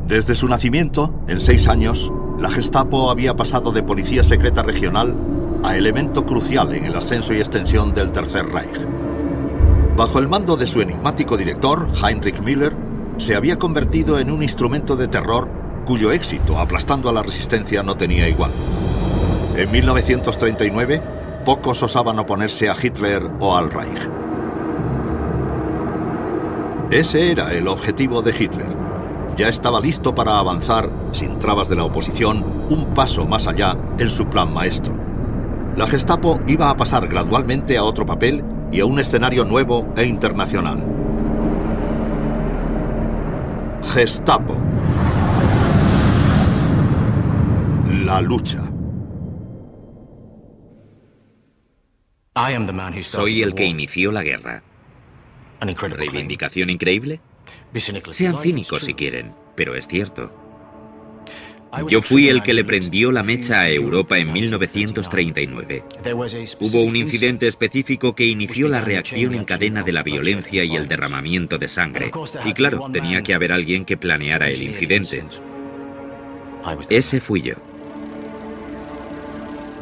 Desde su nacimiento, en 6 años, la Gestapo había pasado de policía secreta regional a elemento crucial en el ascenso y extensión del Tercer Reich. Bajo el mando de su enigmático director, Heinrich Müller, se había convertido en un instrumento de terror cuyo éxito, aplastando a la resistencia, no tenía igual. En 1939, pocos osaban oponerse a Hitler o al Reich. Ese era el objetivo de Hitler. Ya estaba listo para avanzar, sin trabas de la oposición, un paso más allá en su plan maestro. La Gestapo iba a pasar gradualmente a otro papel y a un escenario nuevo e internacional. Gestapo. La lucha. Soy el que inició la guerra. ¿Reivindicación increíble? Sean cínicos si quieren, pero es cierto. Yo fui el que le prendió la mecha a Europa en 1939. Hubo un incidente específico que inició la reacción en cadena de la violencia y el derramamiento de sangre. Y claro, tenía que haber alguien que planeara el incidente. Ese fui yo.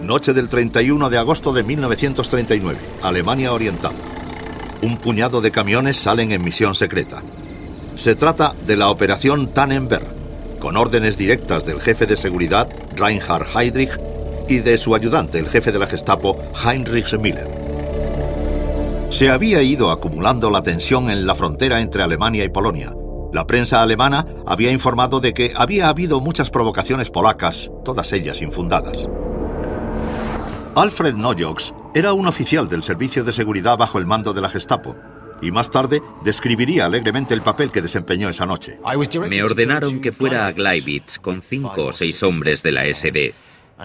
Noche del 31 de agosto de 1939, Alemania Oriental. Un puñado de camiones salen en misión secreta. Se trata de la Operación Tannenberg, con órdenes directas del jefe de seguridad, Reinhard Heydrich, y de su ayudante, el jefe de la Gestapo, Heinrich Müller. Se había ido acumulando la tensión en la frontera entre Alemania y Polonia. La prensa alemana había informado de que había habido muchas provocaciones polacas, todas ellas infundadas. Alfred Nojoks era un oficial del servicio de seguridad bajo el mando de la Gestapo, y más tarde describiría alegremente el papel que desempeñó esa noche. Me ordenaron que fuera a Gleiwitz con 5 o 6 hombres de la SD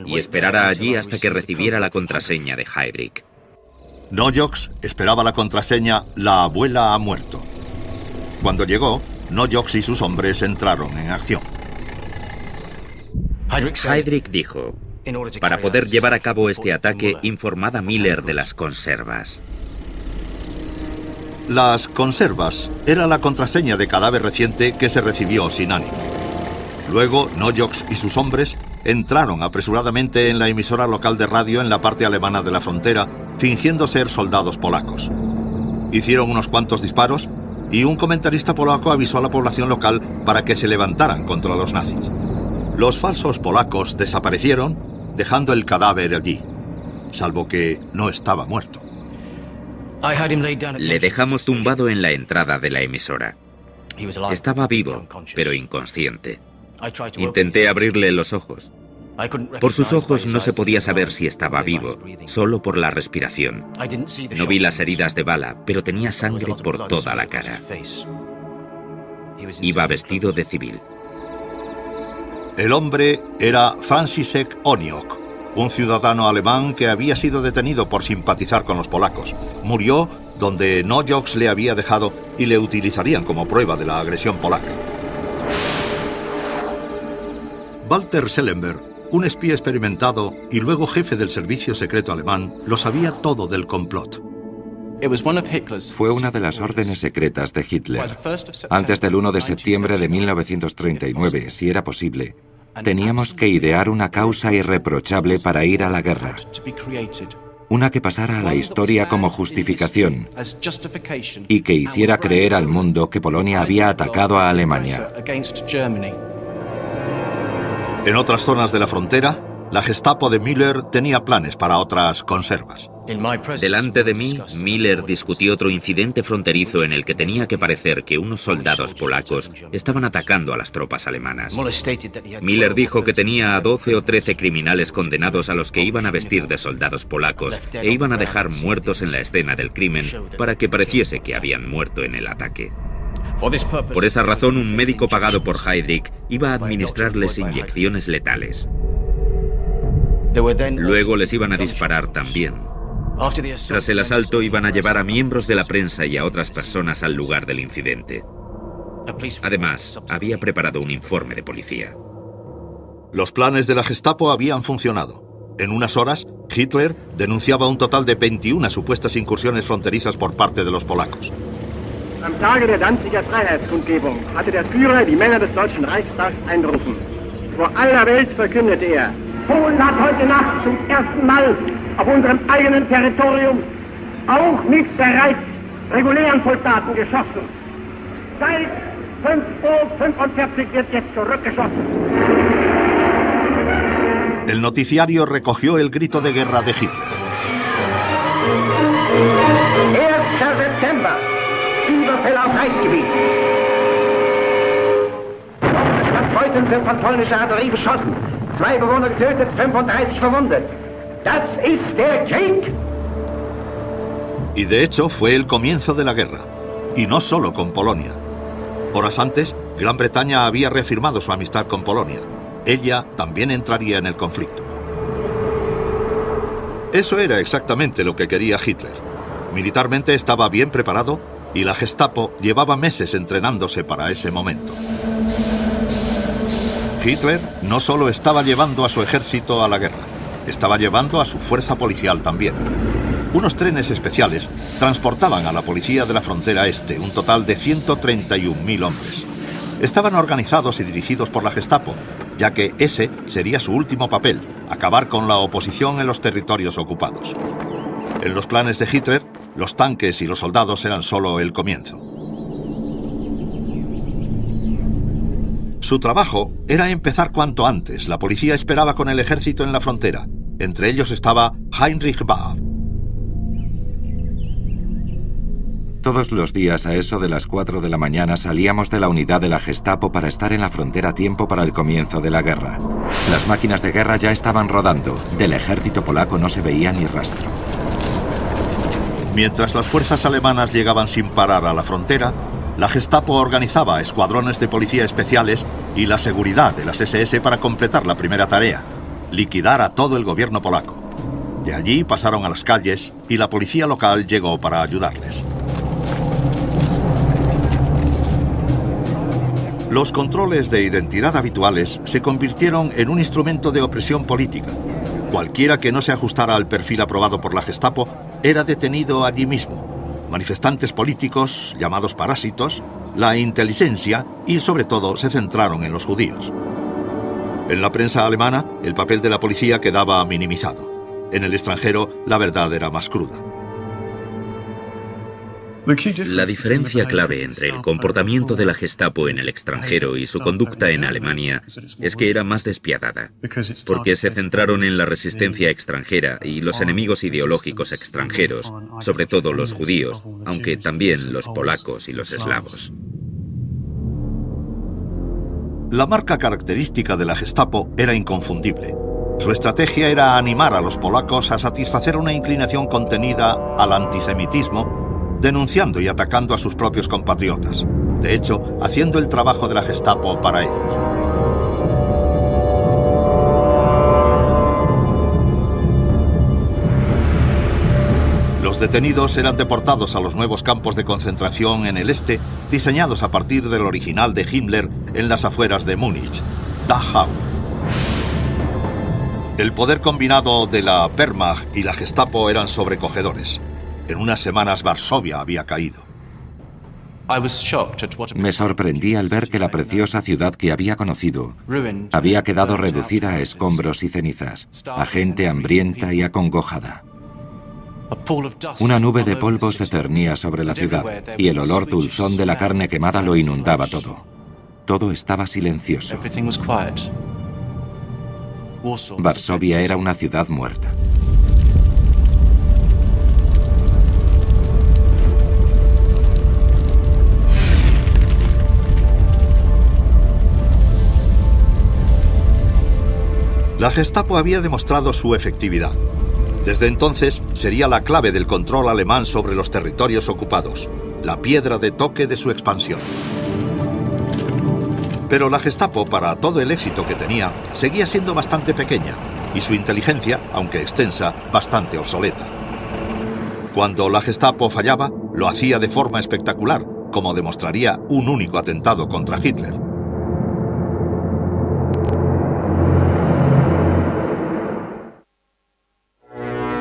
y esperara allí hasta que recibiera la contraseña de Heydrich. Nojoks esperaba la contraseña «La abuela ha muerto». Cuando llegó, Nojoks y sus hombres entraron en acción. Heydrich dijo: para poder llevar a cabo este ataque, informad a Müller de las conservas. Las conservas era la contraseña de cadáver reciente que se recibió sin ánimo. Luego, Nojoks y sus hombres entraron apresuradamente en la emisora local de radio en la parte alemana de la frontera, fingiendo ser soldados polacos. Hicieron unos cuantos disparos y un comentarista polaco avisó a la población local para que se levantaran contra los nazis. Los falsos polacos desaparecieron, dejando el cadáver allí, salvo que no estaba muerto. Le dejamos tumbado en la entrada de la emisora. Estaba vivo, pero inconsciente. Intenté abrirle los ojos. Por sus ojos no se podía saber si estaba vivo, solo por la respiración. No vi las heridas de bala, pero tenía sangre por toda la cara. Iba vestido de civil. El hombre era Franciszek Oniok, un ciudadano alemán que había sido detenido por simpatizar con los polacos. Murió donde Nojoks le había dejado y le utilizarían como prueba de la agresión polaca. Walter Schellenberg, un espía experimentado y luego jefe del servicio secreto alemán, lo sabía todo del complot. Fue una de las órdenes secretas de Hitler. Antes del 1 de septiembre de 1939, si era posible, teníamos que idear una causa irreprochable para ir a la guerra. Una que pasara a la historia como justificación y que hiciera creer al mundo que Polonia había atacado a Alemania. En otras zonas de la frontera, la Gestapo de Müller tenía planes para otras conservas. Delante de mí, Müller discutió otro incidente fronterizo en el que tenía que parecer que unos soldados polacos estaban atacando a las tropas alemanas. Müller dijo que tenía a 12 o 13 criminales condenados a los que iban a vestir de soldados polacos e iban a dejar muertos en la escena del crimen para que pareciese que habían muerto en el ataque. Por esa razón, un médico pagado por Heydrich iba a administrarles inyecciones letales. Luego les iban a disparar también. Tras el asalto iban a llevar a miembros de la prensa y a otras personas al lugar del incidente. Además, había preparado un informe de policía. Los planes de la Gestapo habían funcionado. En unas horas, Hitler denunciaba un total de 21 supuestas incursiones fronterizas por parte de los polacos. Am Tage der Danziger Freiheitskundgebung hatte der Führer die Männer des Deutschen Reichstags einberufen. Vor aller Welt verkündete er: Polen hat heute Nacht zum ersten Mal auf unserem eigenen Territorium auch mit der regulären Soldaten geschossen. Seit 5:45 Uhr wird jetzt zurückgeschossen. El noticiario recogió el grito de guerra de Hitler. 1. September. Überfälle auf Reichsgebiet. Stadtbeuten sind von polnischer Artillerie beschossen. 2 Bewohner getötet, 35 verwundet. Das ist der Krieg. Y de hecho fue el comienzo de la guerra. Y no solo con Polonia. Horas antes, Gran Bretaña había reafirmado su amistad con Polonia. Ella también entraría en el conflicto. Eso era exactamente lo que quería Hitler. Militarmente estaba bien preparado y la Gestapo llevaba meses entrenándose para ese momento. Hitler no solo estaba llevando a su ejército a la guerra, estaba llevando a su fuerza policial también. Unos trenes especiales transportaban a la policía de la frontera este, un total de 131.000 hombres. Estaban organizados y dirigidos por la Gestapo, ya que ese sería su último papel, acabar con la oposición en los territorios ocupados. En los planes de Hitler, los tanques y los soldados eran solo el comienzo. Su trabajo era empezar cuanto antes. La policía esperaba con el ejército en la frontera. Entre ellos estaba Heinrich Bahr. Todos los días a eso de las 4 de la mañana salíamos de la unidad de la Gestapo para estar en la frontera a tiempo para el comienzo de la guerra. Las máquinas de guerra ya estaban rodando. Del ejército polaco no se veía ni rastro. Mientras las fuerzas alemanas llegaban sin parar a la frontera, la Gestapo organizaba escuadrones de policía especiales y la seguridad de las SS para completar la primera tarea: liquidar a todo el gobierno polaco. De allí pasaron a las calles y la policía local llegó para ayudarles. Los controles de identidad habituales se convirtieron en un instrumento de opresión política. Cualquiera que no se ajustara al perfil aprobado por la Gestapo era detenido allí mismo. Manifestantes políticos, llamados parásitos, la inteligencia y, sobre todo, se centraron en los judíos. En la prensa alemana, el papel de la policía quedaba minimizado. En el extranjero, la verdad era más cruda. La diferencia clave entre el comportamiento de la Gestapo en el extranjero y su conducta en Alemania es que era más despiadada, porque se centraron en la resistencia extranjera y los enemigos ideológicos extranjeros, sobre todo los judíos, aunque también los polacos y los eslavos. La marca característica de la Gestapo era inconfundible. Su estrategia era animar a los polacos a satisfacer una inclinación contenida al antisemitismo, denunciando y atacando a sus propios compatriotas. De hecho, haciendo el trabajo de la Gestapo para ellos. Los detenidos eran deportados a los nuevos campos de concentración en el este, diseñados a partir del original de Himmler en las afueras de Múnich, Dachau. El poder combinado de la Wehrmacht y la Gestapo eran sobrecogedores. En unas semanas Varsovia había caído. Me sorprendí al ver que la preciosa ciudad que había conocido había quedado reducida a escombros y cenizas, a gente hambrienta y acongojada. Una nube de polvo se cernía sobre la ciudad y el olor dulzón de la carne quemada lo inundaba todo. Todo estaba silencioso. Varsovia era una ciudad muerta. La Gestapo había demostrado su efectividad. Desde entonces sería la clave del control alemán sobre los territorios ocupados, la piedra de toque de su expansión. Pero la Gestapo, para todo el éxito que tenía, seguía siendo bastante pequeña y su inteligencia, aunque extensa, bastante obsoleta. Cuando la Gestapo fallaba, lo hacía de forma espectacular, como demostraría un único atentado contra Hitler.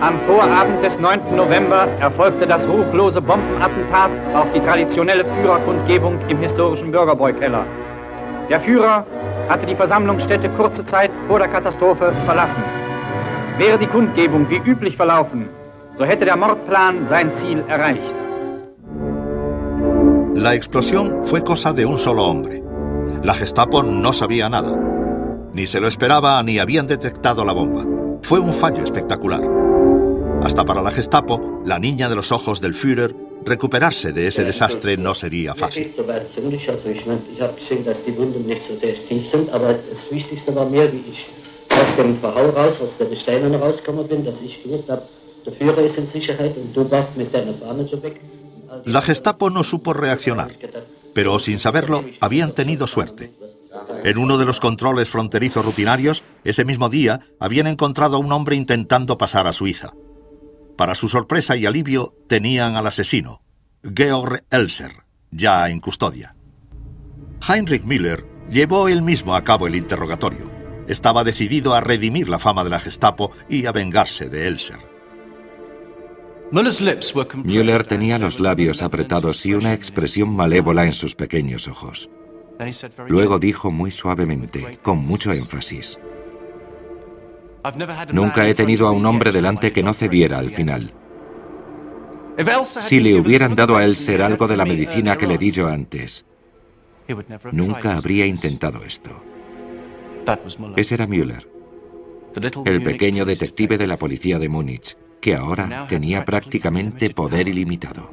Am Vorabend des 9. November erfolgte das ruchlose Bombenattentat auf die traditionelle Führerkundgebung im historischen Bürgerbräukeller. Der Führer hatte die Versammlungsstätte kurze Zeit vor der Katastrophe verlassen. Wäre die Kundgebung wie üblich verlaufen, so hätte der Mordplan sein Ziel erreicht. La explosión fue cosa de un solo hombre. La Gestapo no sabía nada. Ni se lo esperaba ni habían detectado la bomba. Fue un fallo espectacular. Hasta para la Gestapo, la niña de los ojos del Führer, recuperarse de ese desastre no sería fácil. La Gestapo no supo reaccionar, pero sin saberlo habían tenido suerte. En uno de los controles fronterizos rutinarios, ese mismo día, habían encontrado a un hombre intentando pasar a Suiza. Para su sorpresa y alivio, tenían al asesino, Georg Elser, ya en custodia. Heinrich Müller llevó él mismo a cabo el interrogatorio. Estaba decidido a redimir la fama de la Gestapo y a vengarse de Elser. Müller tenía los labios apretados y una expresión malévola en sus pequeños ojos. Luego dijo muy suavemente, con mucho énfasis: nunca he tenido a un hombre delante que no cediera al final. Si le hubieran dado a Elser algo de la medicina que le di yo antes, nunca habría intentado esto. Ese era Müller, el pequeño detective de la policía de Múnich, que ahora tenía prácticamente poder ilimitado.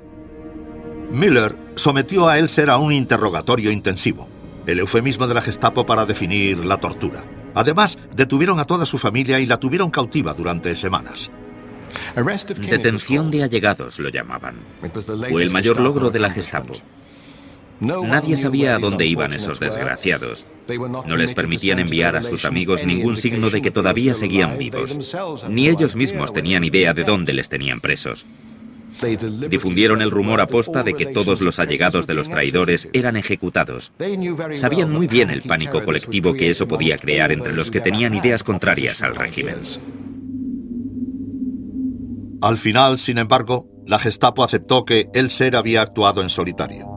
Müller sometió a Elser a un interrogatorio intensivo, el eufemismo de la Gestapo para definir la tortura. Además, detuvieron a toda su familia y la tuvieron cautiva durante semanas. Detención de allegados lo llamaban. Fue el mayor logro de la Gestapo. Nadie sabía a dónde iban esos desgraciados. No les permitían enviar a sus amigos ningún signo de que todavía seguían vivos. Ni ellos mismos tenían idea de dónde les tenían presos. Difundieron el rumor aposta de que todos los allegados de los traidores eran ejecutados. Sabían muy bien el pánico colectivo que eso podía crear entre los que tenían ideas contrarias al régimen. Al final, sin embargo, la Gestapo aceptó que Elser había actuado en solitario.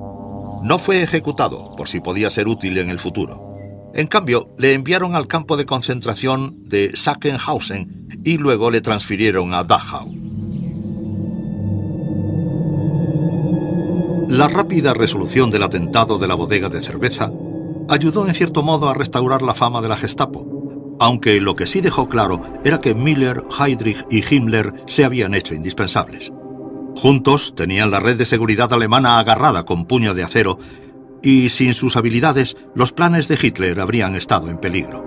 No fue ejecutado, por si podía ser útil en el futuro. En cambio, le enviaron al campo de concentración de Sachsenhausen y luego le transfirieron a Dachau. La rápida resolución del atentado de la bodega de cerveza ayudó en cierto modo a restaurar la fama de la Gestapo, aunque lo que sí dejó claro era que Müller, Heydrich y Himmler se habían hecho indispensables. Juntos tenían la red de seguridad alemana agarrada con puño de acero y sin sus habilidades los planes de Hitler habrían estado en peligro.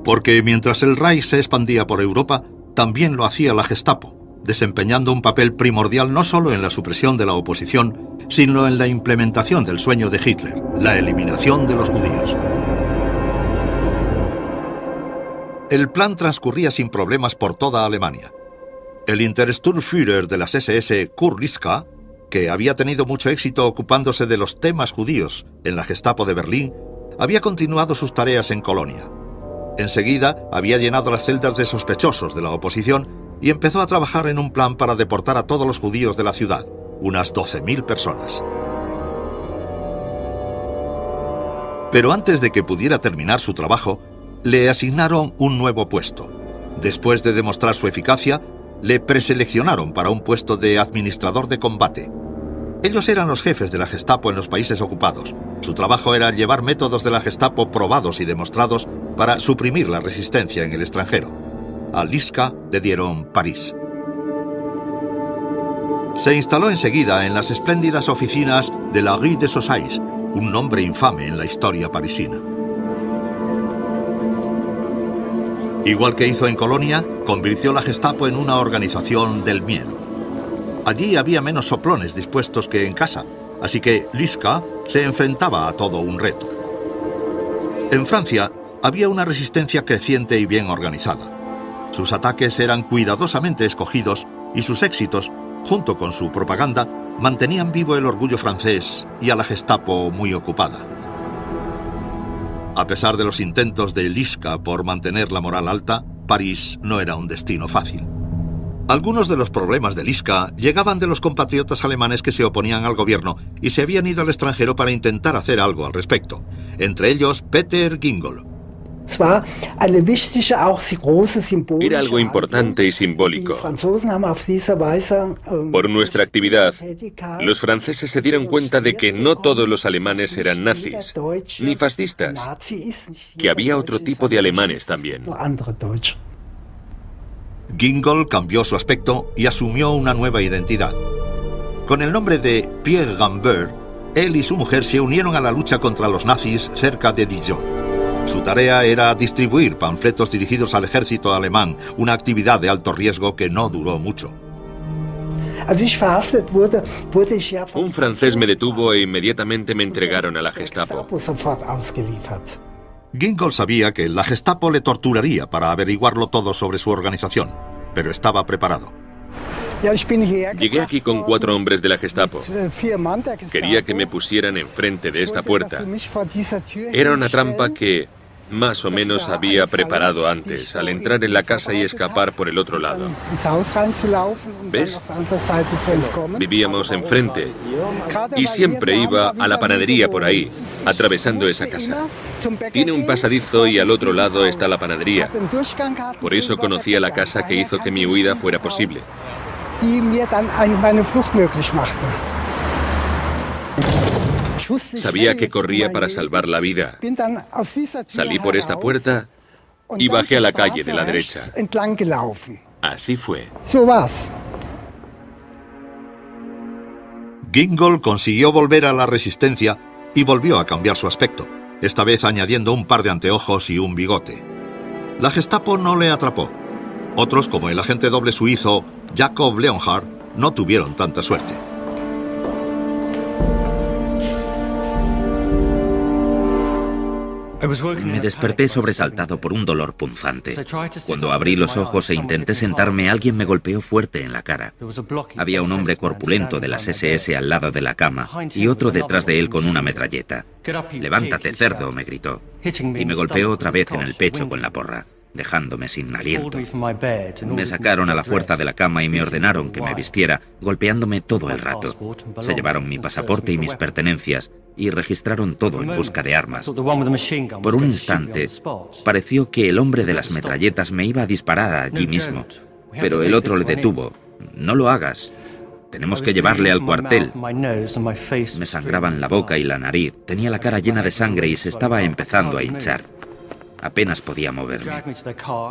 Porque mientras el Reich se expandía por Europa, también lo hacía la Gestapo, desempeñando un papel primordial no solo en la supresión de la oposición, sino en la implementación del sueño de Hitler, la eliminación de los judíos. El plan transcurría sin problemas por toda Alemania. El Intersturmführer de las SS, Kurt Liska, que había tenido mucho éxito ocupándose de los temas judíos en la Gestapo de Berlín, había continuado sus tareas en Colonia. Enseguida había llenado las celdas de sospechosos de la oposición y empezó a trabajar en un plan para deportar a todos los judíos de la ciudad, unas 12.000 personas. Pero antes de que pudiera terminar su trabajo, le asignaron un nuevo puesto. Después de demostrar su eficacia, le preseleccionaron para un puesto de administrador de combate. Ellos eran los jefes de la Gestapo en los países ocupados. Su trabajo era llevar métodos de la Gestapo probados y demostrados para suprimir la resistencia en el extranjero. A Liska le dieron París. Se instaló enseguida en las espléndidas oficinas de la Rue des Sosailles, un nombre infame en la historia parisina. Igual que hizo en Colonia, convirtió la Gestapo en una organización del miedo. Allí había menos soplones dispuestos que en casa, así que Liska se enfrentaba a todo un reto. En Francia había una resistencia creciente y bien organizada. Sus ataques eran cuidadosamente escogidos y sus éxitos, junto con su propaganda, mantenían vivo el orgullo francés y a la Gestapo muy ocupada. A pesar de los intentos de Lischka por mantener la moral alta, París no era un destino fácil. Algunos de los problemas de Lischka llegaban de los compatriotas alemanes que se oponían al gobierno y se habían ido al extranjero para intentar hacer algo al respecto. Entre ellos, Peter Gingol. Era algo importante y simbólico. Por nuestra actividad, los franceses se dieron cuenta de que no todos los alemanes eran nazis, ni fascistas, que había otro tipo de alemanes también. Gingol cambió su aspecto y asumió una nueva identidad. Con el nombre de Pierre Gambert, él y su mujer se unieron a la lucha contra los nazis cerca de Dijon. Su tarea era distribuir panfletos dirigidos al ejército alemán, una actividad de alto riesgo que no duró mucho. Un francés me detuvo e inmediatamente me entregaron a la Gestapo. Gingol sabía que la Gestapo le torturaría para averiguarlo todo sobre su organización, pero estaba preparado. Llegué aquí con 4 hombres de la Gestapo. Quería que me pusieran enfrente de esta puerta. Era una trampa que más o menos había preparado antes, al entrar en la casa y escapar por el otro lado. ¿Ves? Vivíamos enfrente y siempre iba a la panadería por ahí, atravesando esa casa. Tiene un pasadizo y al otro lado está la panadería. Por eso conocía la casa que hizo que mi huida fuera posible. Sabía que corría para salvar la vida. Salí por esta puerta y bajé a la calle de la derecha. Así fue. Gingol consiguió volver a la resistencia y volvió a cambiar su aspecto, esta vez añadiendo un par de anteojos y un bigote. La Gestapo no le atrapó. Otros, como el agente doble suizo Jacob Leonhardt, no tuvieron tanta suerte. Me desperté sobresaltado por un dolor punzante. Cuando abrí los ojos e intenté sentarme, alguien me golpeó fuerte en la cara. Había un hombre corpulento de las SS al lado de la cama y otro detrás de él con una metralleta. «Levántate, cerdo», me gritó, y me golpeó otra vez en el pecho con la porra, dejándome sin aliento. Me sacaron a la fuerza de la cama y me ordenaron que me vistiera, golpeándome todo el rato. Se llevaron mi pasaporte y mis pertenencias y registraron todo en busca de armas. Por un instante, pareció que el hombre de las metralletas me iba a disparar allí mismo, pero el otro le detuvo. «No lo hagas. Tenemos que llevarle al cuartel». Me sangraban la boca y la nariz, tenía la cara llena de sangre y se estaba empezando a hinchar. Apenas podía moverme.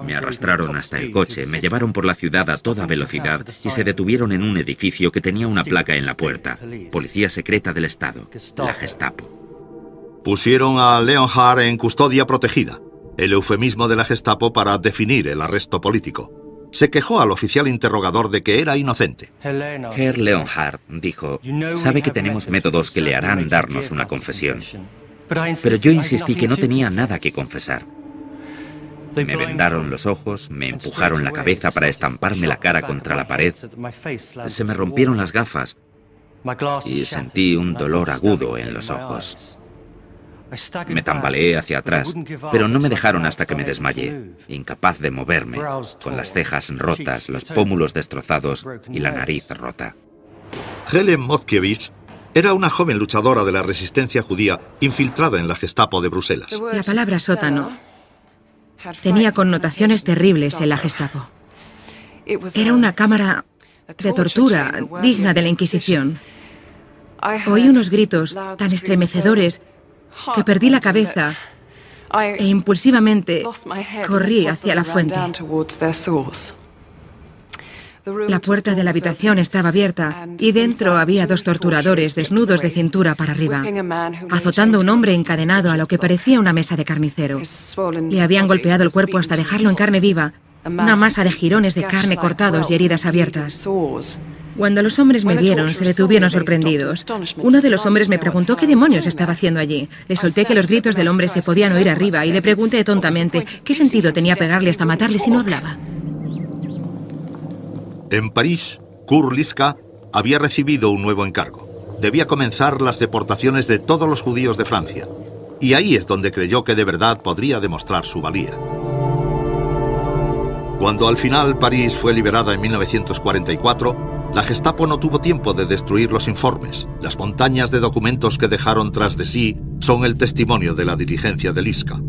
Me arrastraron hasta el coche, me llevaron por la ciudad a toda velocidad y se detuvieron en un edificio que tenía una placa en la puerta: Policía Secreta del Estado, la Gestapo. Pusieron a Leonhardt en custodia protegida, el eufemismo de la Gestapo para definir el arresto político. Se quejó al oficial interrogador de que era inocente. Herr Leonhardt dijo: «Sabe que tenemos métodos que le harán darnos una confesión». Pero yo insistí que no tenía nada que confesar. Me vendaron los ojos, me empujaron la cabeza para estamparme la cara contra la pared. Se me rompieron las gafas y sentí un dolor agudo en los ojos. Me tambaleé hacia atrás, pero no me dejaron hasta que me desmayé, incapaz de moverme, con las cejas rotas, los pómulos destrozados y la nariz rota. Helen Motkiewicz era una joven luchadora de la resistencia judía infiltrada en la Gestapo de Bruselas. La palabra sótano tenía connotaciones terribles en la Gestapo. Era una cámara de tortura digna de la Inquisición. Oí unos gritos tan estremecedores que perdí la cabeza e impulsivamente corrí hacia la fuente. La puerta de la habitación estaba abierta y dentro había 2 torturadores desnudos de cintura para arriba, azotando a un hombre encadenado a lo que parecía una mesa de carnicero. Le habían golpeado el cuerpo hasta dejarlo en carne viva, una masa de jirones de carne cortados y heridas abiertas. Cuando los hombres me vieron, se detuvieron sorprendidos. Uno de los hombres me preguntó qué demonios estaba haciendo allí. Le solté que los gritos del hombre se podían oír arriba y le pregunté tontamente qué sentido tenía pegarle hasta matarle si no hablaba. En París, Kurt Lischka había recibido un nuevo encargo. Debía comenzar las deportaciones de todos los judíos de Francia. y ahí es donde creyó que de verdad podría demostrar su valía. Cuando al final París fue liberada en 1944, la Gestapo no tuvo tiempo de destruir los informes. Las montañas de documentos que dejaron tras de sí son el testimonio de la diligencia de Liska.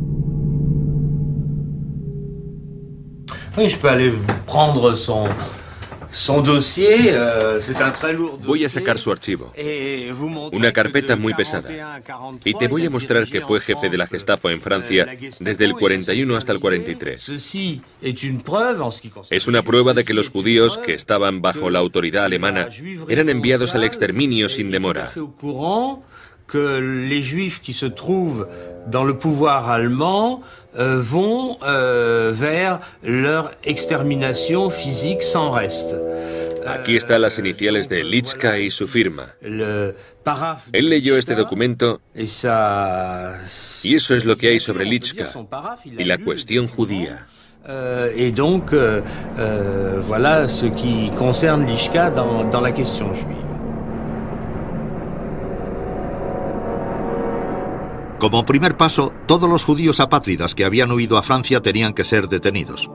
Voy a sacar su archivo, una carpeta muy pesada, y te voy a mostrar que fue jefe de la Gestapo en Francia desde el 41 hasta el 43. Es una prueba de que los judíos que estaban bajo la autoridad alemana eran enviados al exterminio sin demora. Que les juifs qui se trouvent dans le pouvoir allemand vont vers leur extermination physique sans reste. Aquí están las iniciales de Litzka y su firma. Él leyó este documento y eso es lo que hay sobre Litzka y la cuestión judía. Et donc, voilà ce qui concerne Litzka dans la question juive. Como primer paso, todos los judíos apátridas que habían huido a Francia tenían que ser detenidos.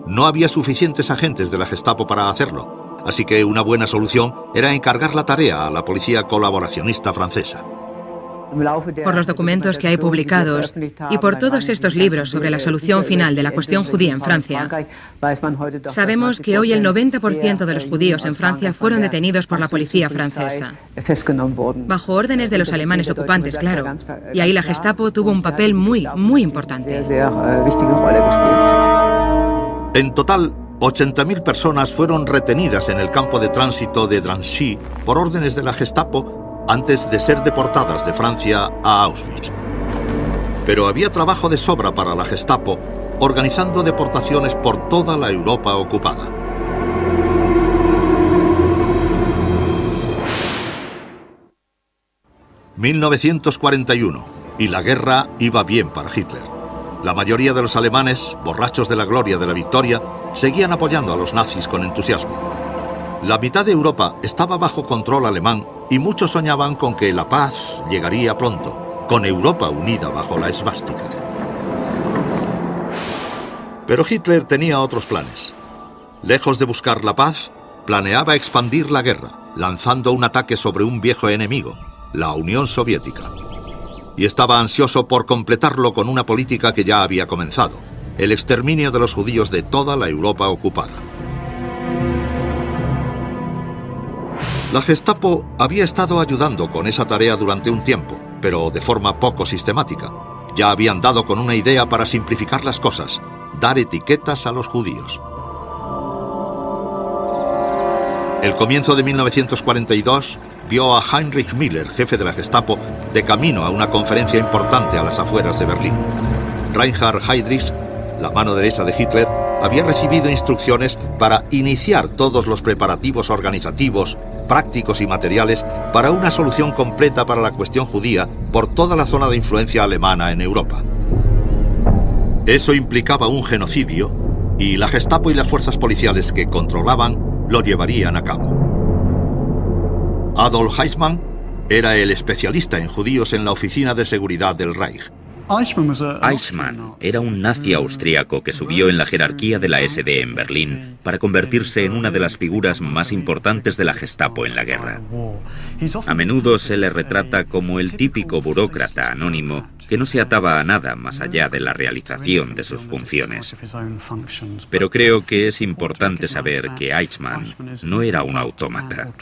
No había suficientes agentes de la Gestapo para hacerlo, así que una buena solución era encargar la tarea a la policía colaboracionista francesa. Por los documentos que hay publicados y por todos estos libros sobre la solución final de la cuestión judía en Francia, sabemos que hoy el 90% de los judíos en Francia fueron detenidos por la policía francesa, bajo órdenes de los alemanes ocupantes, claro, y ahí la Gestapo tuvo un papel muy importante. En total, 80.000 personas fueron retenidas en el campo de tránsito de Drancy por órdenes de la Gestapo antes de ser deportadas de Francia a Auschwitz. Pero había trabajo de sobra para la Gestapo, organizando deportaciones por toda la Europa ocupada. ...1941... y la guerra iba bien para Hitler. La mayoría de los alemanes, borrachos de la gloria de la victoria, seguían apoyando a los nazis con entusiasmo. La mitad de Europa estaba bajo control alemán y muchos soñaban con que la paz llegaría pronto, con Europa unida bajo la esvástica. Pero Hitler tenía otros planes. Lejos de buscar la paz, planeaba expandir la guerra, lanzando un ataque sobre un viejo enemigo, la Unión Soviética. Y estaba ansioso por completarlo con una política que ya había comenzado, el exterminio de los judíos de toda la Europa ocupada. La Gestapo había estado ayudando con esa tarea durante un tiempo, pero de forma poco sistemática. Ya habían dado con una idea para simplificar las cosas, dar etiquetas a los judíos. El comienzo de 1942 vio a Heinrich Müller, jefe de la Gestapo, de camino a una conferencia importante a las afueras de Berlín. Reinhard Heydrich, la mano derecha de Hitler, había recibido instrucciones para iniciar todos los preparativos organizativos, prácticos y materiales para una solución completa para la cuestión judía por toda la zona de influencia alemana en Europa. Eso implicaba un genocidio y la Gestapo y las fuerzas policiales que controlaban lo llevarían a cabo. Adolf Eichmann era el especialista en judíos en la Oficina de Seguridad del Reich. Eichmann era un nazi austríaco que subió en la jerarquía de la SD en Berlín para convertirse en una de las figuras más importantes de la Gestapo en la guerra. A menudo se le retrata como el típico burócrata anónimo que no se ataba a nada más allá de la realización de sus funciones. Pero creo que es importante saber que Eichmann no era un autómata.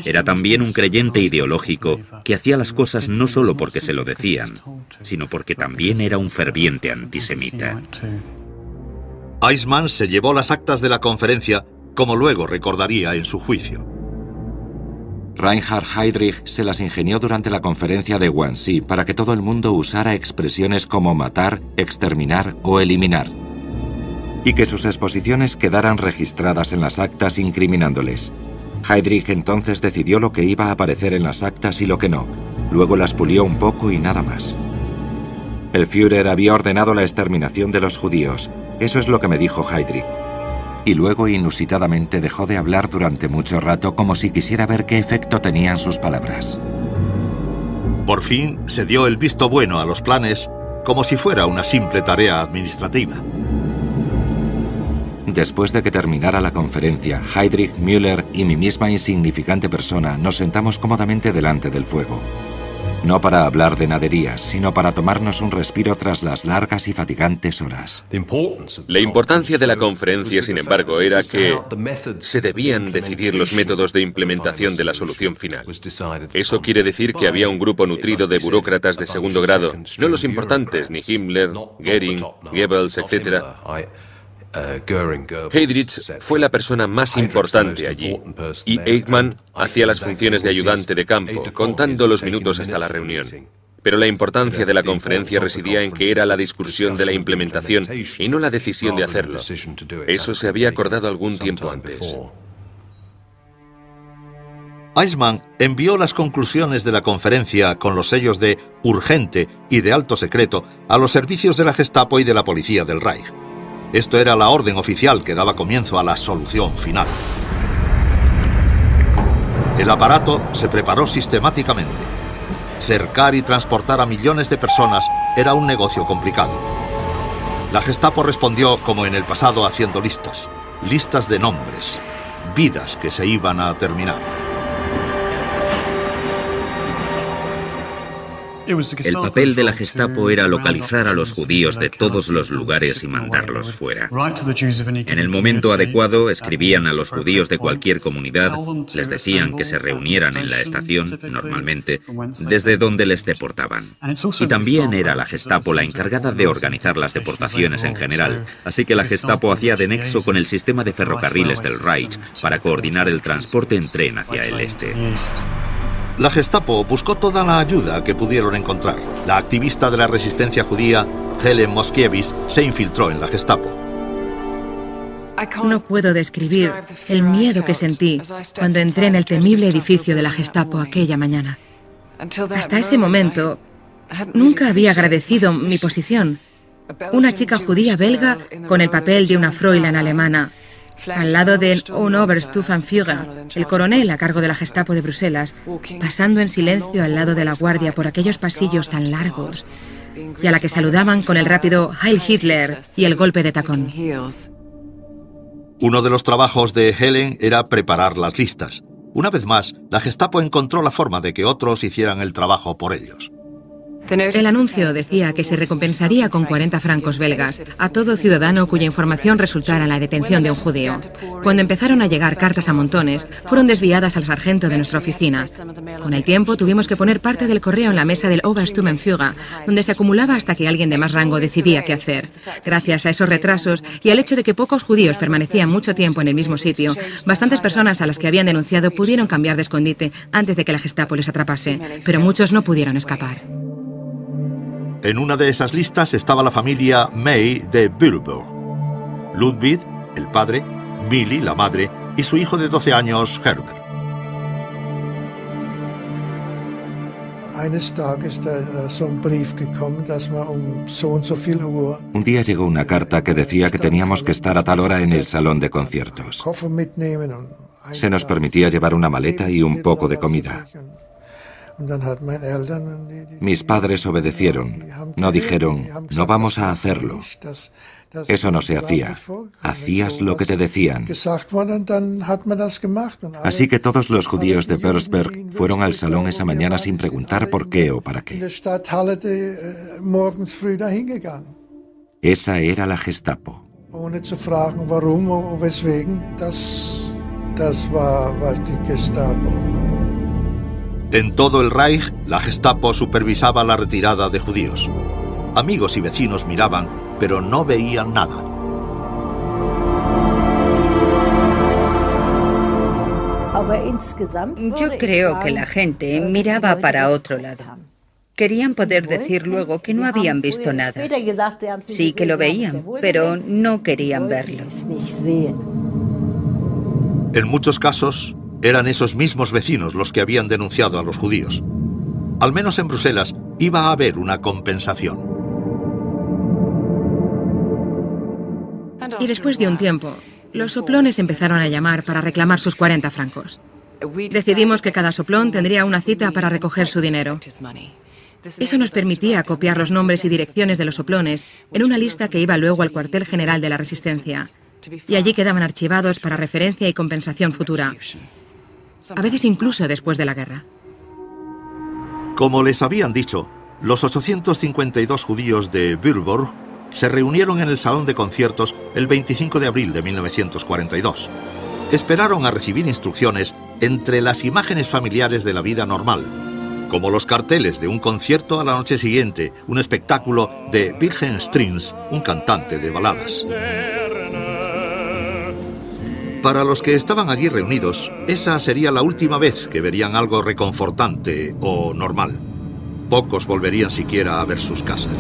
Era también un creyente ideológico que hacía las cosas no solo porque se lo decían, sino porque también era un ferviente antisemita. Eichmann se llevó las actas de la conferencia, como luego recordaría en su juicio. Reinhard Heydrich se las ingenió durante la conferencia de Wannsee para que todo el mundo usara expresiones como matar, exterminar o eliminar, y que sus exposiciones quedaran registradas en las actas incriminándoles. Heydrich entonces decidió lo que iba a aparecer en las actas y lo que no. Luego las pulió un poco y nada más. El Führer había ordenado la exterminación de los judíos. Eso es lo que me dijo Heydrich. Y luego, inusitadamente, dejó de hablar durante mucho rato como si quisiera ver qué efecto tenían sus palabras. Por fin se dio el visto bueno a los planes como si fuera una simple tarea administrativa. Después de que terminara la conferencia, Heydrich, Müller y mi misma insignificante persona nos sentamos cómodamente delante del fuego. No para hablar de naderías, sino para tomarnos un respiro tras las largas y fatigantes horas. La importancia de la conferencia, sin embargo, era que se debían decidir los métodos de implementación de la solución final. Eso quiere decir que había un grupo nutrido de burócratas de segundo grado, no los importantes, ni Himmler, Goering, Goebbels, etc. Heydrich fue la persona más importante allí, y Eichmann hacía las funciones de ayudante de campo, contando los minutos hasta la reunión. Pero la importancia de la conferencia residía en que era la discusión de la implementación y no la decisión de hacerlo. Eso se había acordado algún tiempo antes. Eichmann envió las conclusiones de la conferencia con los sellos de urgente y de alto secreto a los servicios de la Gestapo y de la policía del Reich. Esto era la orden oficial que daba comienzo a la solución final. El aparato se preparó sistemáticamente. Cercar y transportar a millones de personas era un negocio complicado. La Gestapo respondió como en el pasado haciendo listas de nombres, vidas que se iban a terminar. El papel de la Gestapo era localizar a los judíos de todos los lugares y mandarlos fuera. En el momento adecuado, escribían a los judíos de cualquier comunidad, les decían que se reunieran en la estación, normalmente, desde donde les deportaban. Y también era la Gestapo la encargada de organizar las deportaciones en general, así que la Gestapo hacía de nexo con el sistema de ferrocarriles del Reich para coordinar el transporte en tren hacia el este. La Gestapo buscó toda la ayuda que pudieron encontrar. La activista de la resistencia judía, Helen Moskiewicz, se infiltró en la Gestapo. No puedo describir el miedo que sentí cuando entré en el temible edificio de la Gestapo aquella mañana. Hasta ese momento, nunca había agradecido mi posición. Una chica judía belga con el papel de una Fräulein alemana, al lado de un Obersturmbannführer, el coronel a cargo de la Gestapo de Bruselas, pasando en silencio al lado de la guardia por aquellos pasillos tan largos, y a la que saludaban con el rápido Heil Hitler y el golpe de tacón. Uno de los trabajos de Helen era preparar las listas. Una vez más, la Gestapo encontró la forma de que otros hicieran el trabajo por ellos. El anuncio decía que se recompensaría con 40 francos belgas a todo ciudadano cuya información resultara en la detención de un judío. Cuando empezaron a llegar cartas a montones, fueron desviadas al sargento de nuestra oficina. Con el tiempo tuvimos que poner parte del correo en la mesa del Obersturmbannführer, donde se acumulaba hasta que alguien de más rango decidía qué hacer. Gracias a esos retrasos y al hecho de que pocos judíos permanecían mucho tiempo en el mismo sitio, bastantes personas a las que habían denunciado pudieron cambiar de escondite antes de que la Gestapo les atrapase, pero muchos no pudieron escapar. En una de esas listas estaba la familia May de Bühlberg. Ludwig, el padre, Millie, la madre, y su hijo de 12 años, Herbert. Un día llegó una carta que decía que teníamos que estar a tal hora en el salón de conciertos. Se nos permitía llevar una maleta y un poco de comida. Mis padres obedecieron, no dijeron, no vamos a hacerlo. Eso no se hacía. Hacías lo que te decían. Así que todos los judíos de Petersberg fueron al salón esa mañana sin preguntar por qué o para qué. Esa era la Gestapo. En todo el Reich, la Gestapo supervisaba la retirada de judíos. Amigos y vecinos miraban, pero no veían nada. Yo creo que la gente miraba para otro lado. Querían poder decir luego que no habían visto nada. Sí que lo veían, pero no querían verlo. En muchos casos, eran esos mismos vecinos los que habían denunciado a los judíos. Al menos en Bruselas iba a haber una compensación. Y después de un tiempo, los soplones empezaron a llamar para reclamar sus 40 francos. Decidimos que cada soplón tendría una cita para recoger su dinero. Eso nos permitía copiar los nombres y direcciones de los soplones en una lista que iba luego al cuartel general de la Resistencia, y allí quedaban archivados para referencia y compensación futura, a veces incluso después de la guerra. Como les habían dicho, los 852 judíos de Würzburg se reunieron en el salón de conciertos el 25 de abril de 1942. Esperaron a recibir instrucciones entre las imágenes familiares de la vida normal, como los carteles de un concierto a la noche siguiente, un espectáculo de Wilhelm Strings, un cantante de baladas. Para los que estaban allí reunidos, esa sería la última vez que verían algo reconfortante o normal. Pocos volverían siquiera a ver sus casas.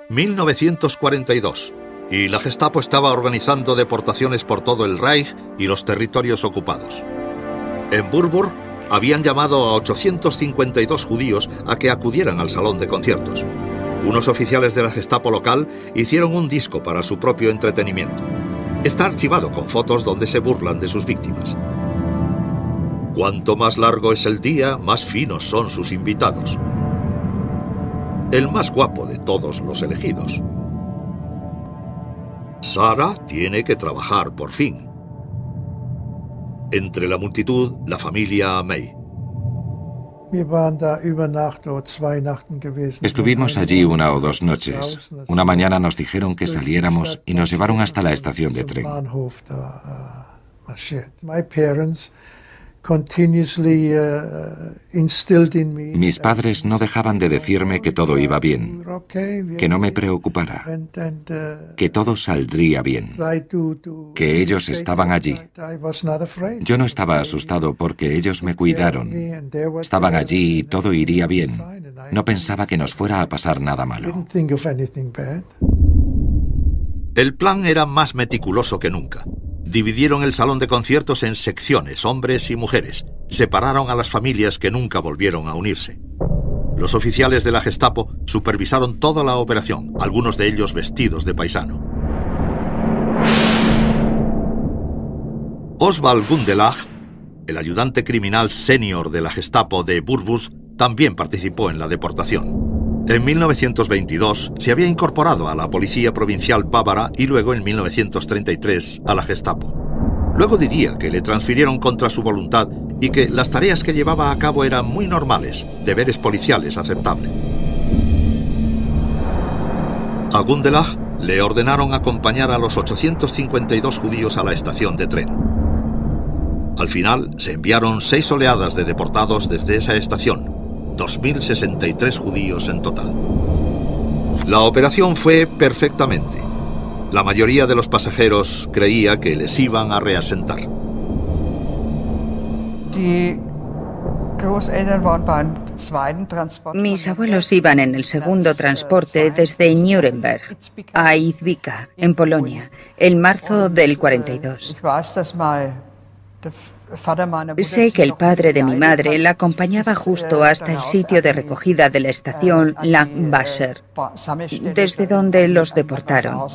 1942, y la Gestapo estaba organizando deportaciones por todo el Reich y los territorios ocupados. En Würzburg habían llamado a 852 judíos a que acudieran al salón de conciertos. Unos oficiales de la Gestapo local hicieron un disco para su propio entretenimiento. Está archivado con fotos donde se burlan de sus víctimas. Cuanto más largo es el día, más finos son sus invitados. El más guapo de todos los elegidos. Sara tiene que trabajar por fin. Entre la multitud, la familia May. Estuvimos allí 1 o 2 noches. Una mañana nos dijeron que saliéramos y nos llevaron hasta la estación de tren. Mis padres no dejaban de decirme que todo iba bien, que no me preocupara, que todo saldría bien, que ellos estaban allí. Yo no estaba asustado porque ellos me cuidaron. Estaban allí y todo iría bien. No pensaba que nos fuera a pasar nada malo. El plan era más meticuloso que nunca. Dividieron el salón de conciertos en secciones, hombres y mujeres. Separaron a las familias que nunca volvieron a unirse. Los oficiales de la Gestapo supervisaron toda la operación, algunos de ellos vestidos de paisano. Oswald Gundelach, el ayudante criminal senior de la Gestapo de Würzburg, también participó en la deportación. En 1922 se había incorporado a la Policía Provincial Bávara y luego en 1933 a la Gestapo. Luego diría que le transfirieron contra su voluntad y que las tareas que llevaba a cabo eran muy normales, deberes policiales aceptables. A Gundelach le ordenaron acompañar a los 852 judíos a la estación de tren. Al final se enviaron 6 oleadas de deportados desde esa estación. 2.063 judíos en total. La operación fue perfectamente. La mayoría de los pasajeros creía que les iban a reasentar. Mis abuelos iban en el segundo transporte desde Nuremberg a Izbica, en Polonia, en marzo del 42. Sé que el padre de mi madre la acompañaba justo hasta el sitio de recogida de la estación Langwasser, desde donde los deportaron.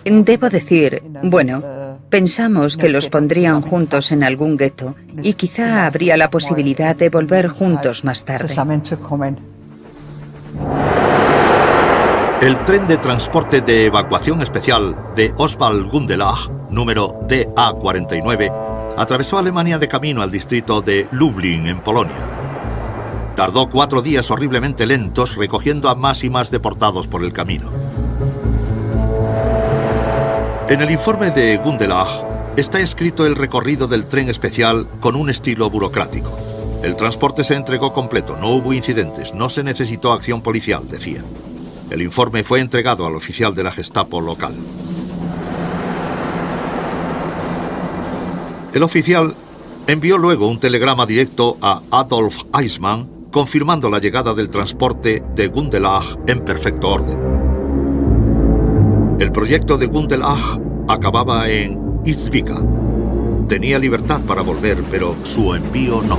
Debo decir, bueno, pensamos que los pondrían juntos en algún gueto y quizá habría la posibilidad de volver juntos más tarde. El tren de transporte de evacuación especial de Oswald Gundelach, número DA49, atravesó Alemania de camino al distrito de Lublin, en Polonia. Tardó 4 días horriblemente lentos recogiendo a más y más deportados por el camino. En el informe de Gundelach está escrito el recorrido del tren especial con un estilo burocrático. El transporte se entregó completo, no hubo incidentes, no se necesitó acción policial, decía. El informe fue entregado al oficial de la Gestapo local. El oficial envió luego un telegrama directo a Adolf Eichmann confirmando la llegada del transporte de Gundelach en perfecto orden. El proyecto de Gundelach acababa en Izbica. Tenía libertad para volver, pero su envío no.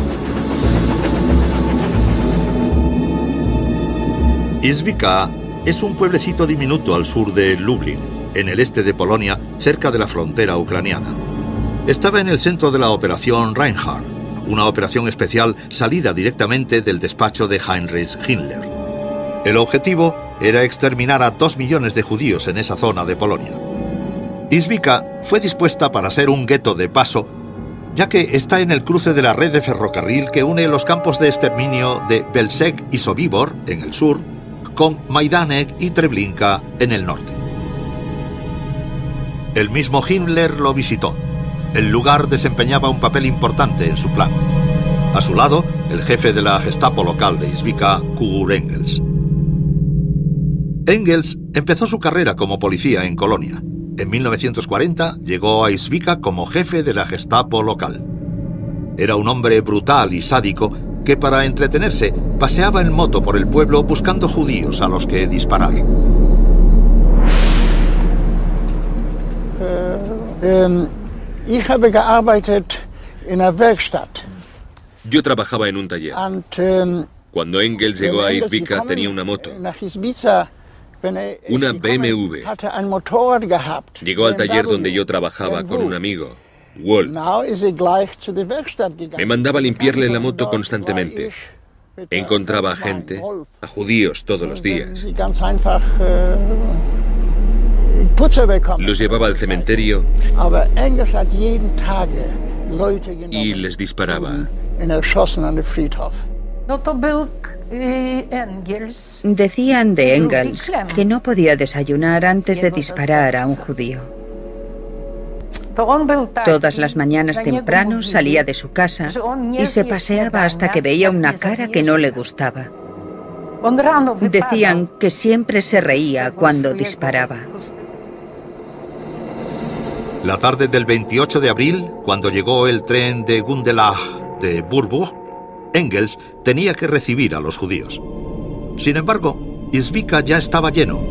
Izbica es un pueblecito diminuto al sur de Lublin, en el este de Polonia, cerca de la frontera ucraniana. Estaba en el centro de la Operación Reinhardt, una operación especial salida directamente del despacho de Heinrich Himmler. El objetivo era exterminar a 2 millones de judíos en esa zona de Polonia. Izbica fue dispuesta para ser un gueto de paso, ya que está en el cruce de la red de ferrocarril que une los campos de exterminio de Belzec y Sobibor, en el sur, con Majdanek y Treblinka, en el norte. El mismo Himmler lo visitó. El lugar desempeñaba un papel importante en su plan. A su lado, el jefe de la Gestapo local de Izbica, Kurt Engels. Engels empezó su carrera como policía en Colonia. En 1940 llegó a Izbica como jefe de la Gestapo local. Era un hombre brutal y sádico que para entretenerse paseaba en moto por el pueblo buscando judíos a los que disparar. Yo trabajaba en un taller. Cuando Engels llegó a Izbica tenía una moto, una BMW. Llegó al taller donde yo trabajaba con un amigo, Wolf. Me mandaba limpiarle la moto constantemente. Encontraba a gente, a judíos todos los días. Los llevaba al cementerio y les disparaba. Decían de Engels que no podía desayunar antes de disparar a un judío. Todas las mañanas temprano salía de su casa y se paseaba hasta que veía una cara que no le gustaba. Decían que siempre se reía cuando disparaba. La tarde del 28 de abril, cuando llegó el tren de Gundelach de Burburg, Engels tenía que recibir a los judíos. Sin embargo, Izbica ya estaba lleno,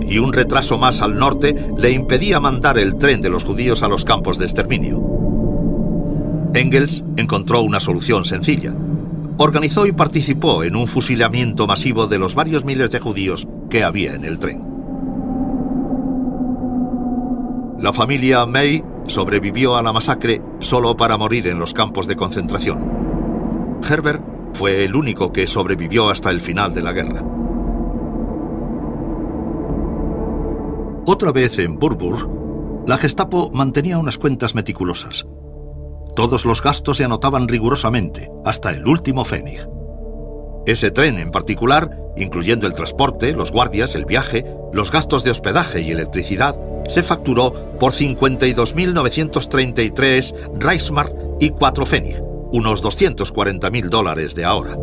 y un retraso más al norte le impedía mandar el tren de los judíos a los campos de exterminio. Engels encontró una solución sencilla. Organizó y participó en un fusilamiento masivo de los varios miles de judíos que había en el tren. La familia May sobrevivió a la masacre solo para morir en los campos de concentración. Herbert fue el único que sobrevivió hasta el final de la guerra. Otra vez en Burburg, la Gestapo mantenía unas cuentas meticulosas. Todos los gastos se anotaban rigurosamente, hasta el último pfennig. Ese tren en particular, incluyendo el transporte, los guardias, el viaje, los gastos de hospedaje y electricidad, se facturó por 52.933 Reichsmark y 4 pfennig, unos $240.000 de ahora.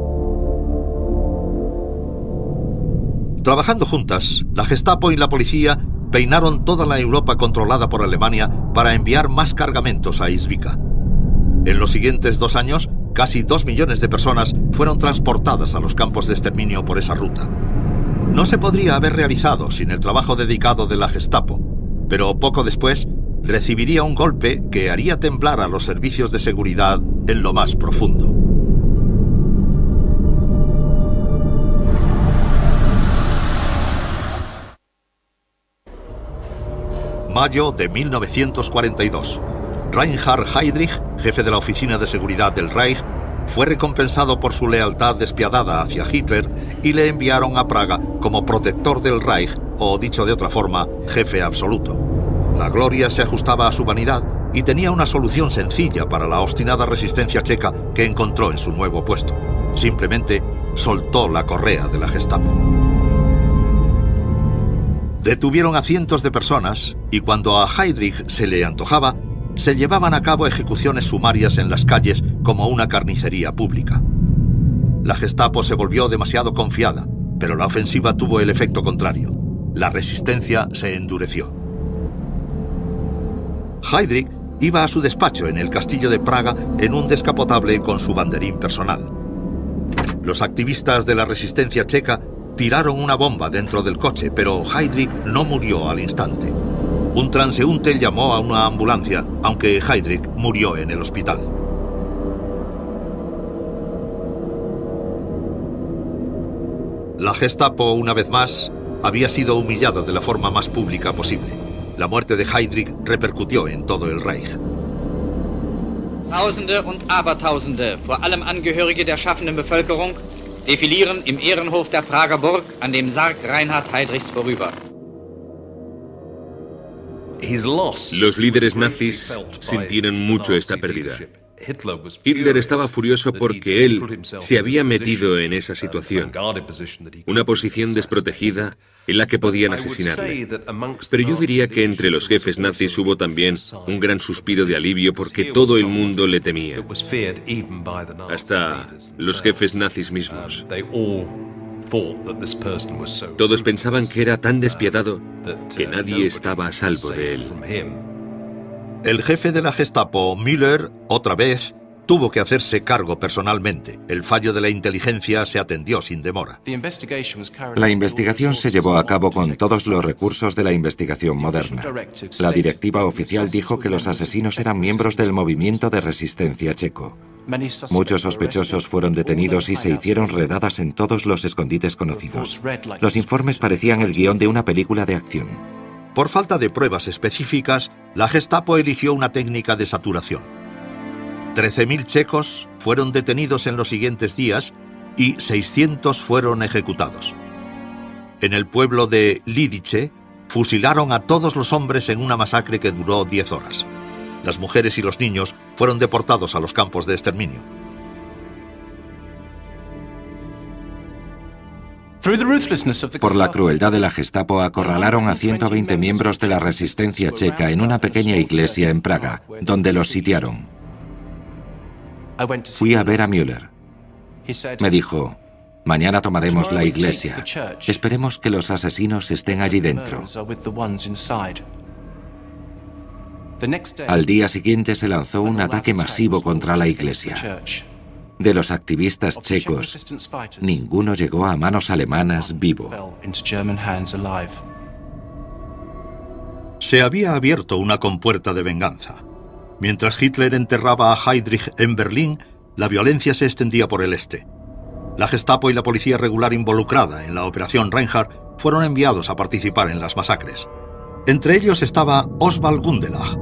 Trabajando juntas, la Gestapo y la policía peinaron toda la Europa controlada por Alemania para enviar más cargamentos a Izbica. En los siguientes 2 años, casi 2 millones de personas fueron transportadas a los campos de exterminio por esa ruta. No se podría haber realizado sin el trabajo dedicado de la Gestapo, pero poco después recibiría un golpe que haría temblar a los servicios de seguridad en lo más profundo. Mayo de 1942. Reinhard Heydrich, jefe de la Oficina de Seguridad del Reich, fue recompensado por su lealtad despiadada hacia Hitler y le enviaron a Praga como protector del Reich, o dicho de otra forma, jefe absoluto. La gloria se ajustaba a su vanidad y tenía una solución sencilla para la obstinada resistencia checa que encontró en su nuevo puesto. Simplemente soltó la correa de la Gestapo. Detuvieron a cientos de personas y cuando a Heydrich se le antojaba, se llevaban a cabo ejecuciones sumarias en las calles como una carnicería pública. La Gestapo se volvió demasiado confiada, pero la ofensiva tuvo el efecto contrario. La resistencia se endureció. Heydrich iba a su despacho en el castillo de Praga en un descapotable con su banderín personal. Los activistas de la resistencia checa tiraron una bomba dentro del coche, pero Heydrich no murió al instante. Un transeúnte llamó a una ambulancia, aunque Heydrich murió en el hospital. La Gestapo, una vez más, había sido humillada de la forma más pública posible. La muerte de Heydrich repercutió en todo el Reich. Tausende und Abertausende, vor allem Angehörige der schaffenden Bevölkerung, defilieren im Ehrenhof der Prager Burg an dem Sarg Reinhard Heydrichs vorüber. Los líderes nazis sintieron mucho esta pérdida. Hitler estaba furioso porque él se había metido en esa situación, una posición desprotegida en la que podían asesinarle. Pero yo diría que entre los jefes nazis hubo también un gran suspiro de alivio porque todo el mundo le temía, hasta los jefes nazis mismos. Todos pensaban que era tan despiadado que nadie estaba a salvo de él. El jefe de la Gestapo, Müller, otra vez, tuvo que hacerse cargo personalmente. El fallo de la inteligencia se atendió sin demora. La investigación se llevó a cabo con todos los recursos de la investigación moderna. La directiva oficial dijo que los asesinos eran miembros del movimiento de resistencia checo. Muchos sospechosos fueron detenidos y se hicieron redadas en todos los escondites conocidos. Los informes parecían el guión de una película de acción. Por falta de pruebas específicas, la Gestapo eligió una técnica de saturación. 13.000 checos fueron detenidos en los siguientes días y 600 fueron ejecutados. En el pueblo de Lidice, fusilaron a todos los hombres en una masacre que duró 10 horas. Las mujeres y los niños fueron deportados a los campos de exterminio. Por la crueldad de la Gestapo acorralaron a 120 miembros de la resistencia checa en una pequeña iglesia en Praga, donde los sitiaron. Fui a ver a Müller. Me dijo, mañana tomaremos la iglesia. Esperemos que los asesinos estén allí dentro. Al día siguiente se lanzó un ataque masivo contra la iglesia. De los activistas checos, ninguno llegó a manos alemanas vivo. Se había abierto una compuerta de venganza. Mientras Hitler enterraba a Heydrich en Berlín, la violencia se extendía por el este. La Gestapo y la policía regular involucrada en la Operación Reinhardt fueron enviados a participar en las masacres. Entre ellos estaba Oswald Gundelach.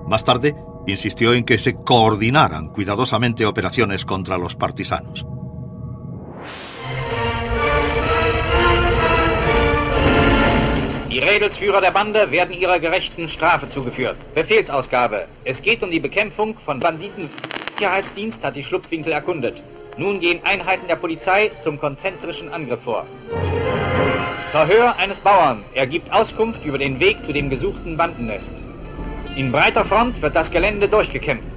Más tarde, insistió en que se coordinaran cuidadosamente operaciones contra los partisanos. Die Rädelsführer der Bande werden ihrer gerechten Strafe zugeführt. Befehlsausgabe. Es geht die Bekämpfung von Banditen. Sicherheitsdienst hat die Schlupfwinkel erkundet. Nun gehen Einheiten der Polizei zum konzentrischen Angriff vor. Verhör eines Bauern. Er gibt Auskunft über den Weg zu dem gesuchten Bandennest. In breiter Front wird das Gelände durchgekämpft.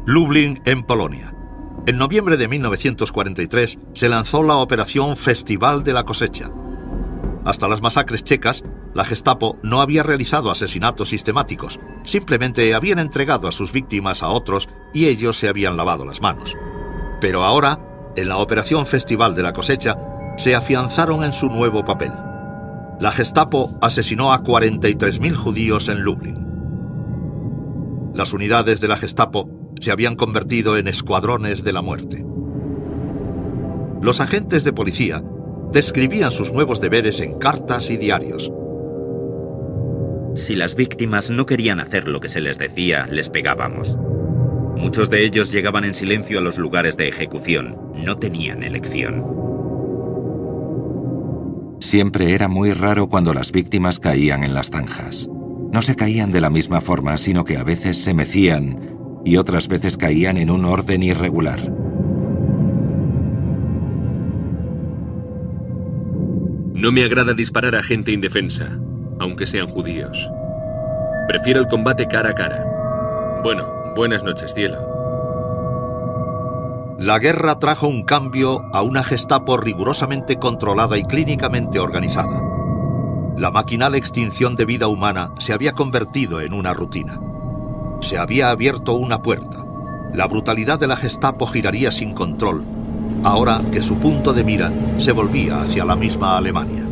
Lublin, en Polonia. En noviembre de 1943 se lanzó la Operación Festival de la Cosecha. Hasta las masacres checas, la Gestapo no había realizado asesinatos sistemáticos, simplemente habían entregado a sus víctimas a otros y ellos se habían lavado las manos. Pero ahora, en la Operación Festival de la Cosecha, se afianzaron en su nuevo papel. La Gestapo asesinó a 43.000 judíos en Lublin. Las unidades de la Gestapo se habían convertido en escuadrones de la muerte. Los agentes de policía describían sus nuevos deberes en cartas y diarios. Si las víctimas no querían hacer lo que se les decía, les pegábamos. Muchos de ellos llegaban en silencio a los lugares de ejecución. No tenían elección. Siempre era muy raro cuando las víctimas caían en las zanjas. No se caían de la misma forma, sino que a veces se mecían y otras veces caían en un orden irregular. No me agrada disparar a gente indefensa, aunque sean judíos. Prefiero el combate cara a cara. Bueno, buenas noches, cielo. La guerra trajo un cambio a una Gestapo rigurosamente controlada y clínicamente organizada. La maquinal extinción de vida humana se había convertido en una rutina. Se había abierto una puerta. La brutalidad de la Gestapo giraría sin control, ahora que su punto de mira se volvía hacia la misma Alemania.